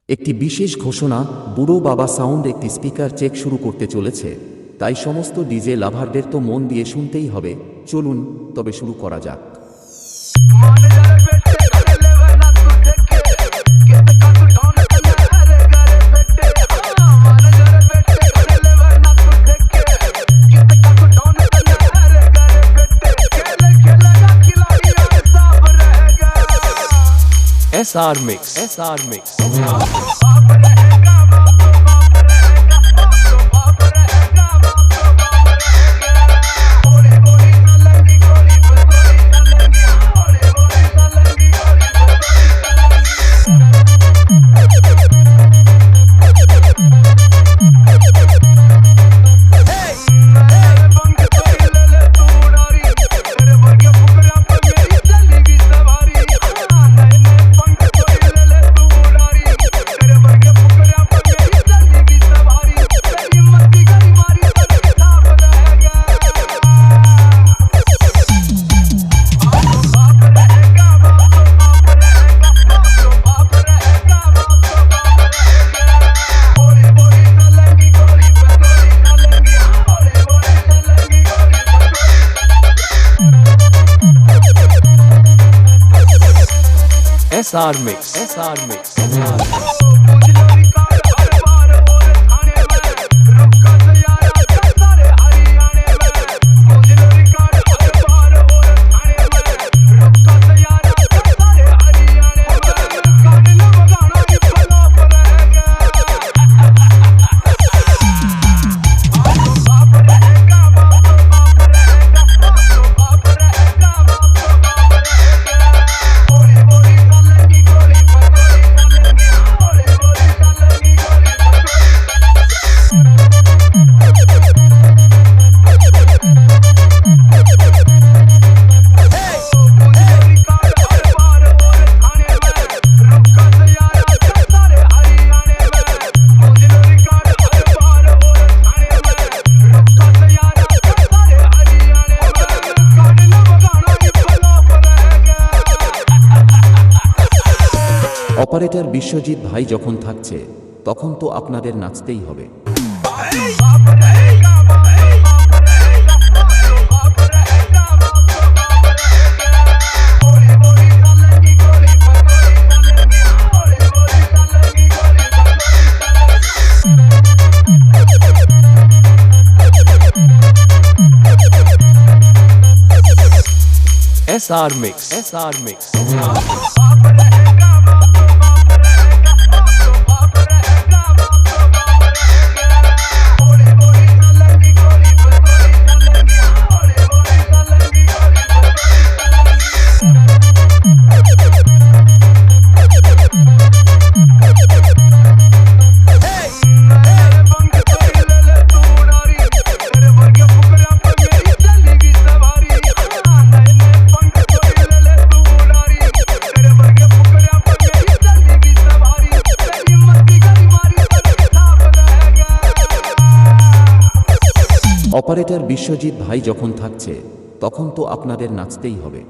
একটি বিশেষ ঘোষণা, বুড়ো বাবা সাউন্ড একটি স্পিকার চেক শুরু করতে চলেছে, তাই সমস্ত ডিজে লাভারদের তো মন দিয়ে শুনতেই হবে। চলুন তবে শুরু করা যাক। SR Mix. SR Mix. SR Mix. SR Mix. Operator Biswajit ভাই যখন থাকছে তখন তো আপনাদের নাচতেই হবে। SR Mix. SR Mix. Operator Biswajit ভাই যখন থাকছে তখন তো আপনাদের নাচতেই হবে।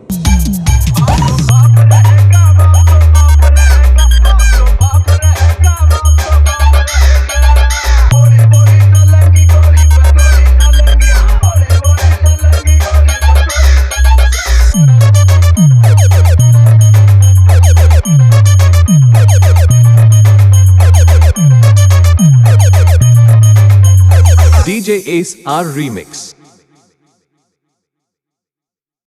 DJ Ace R Remix.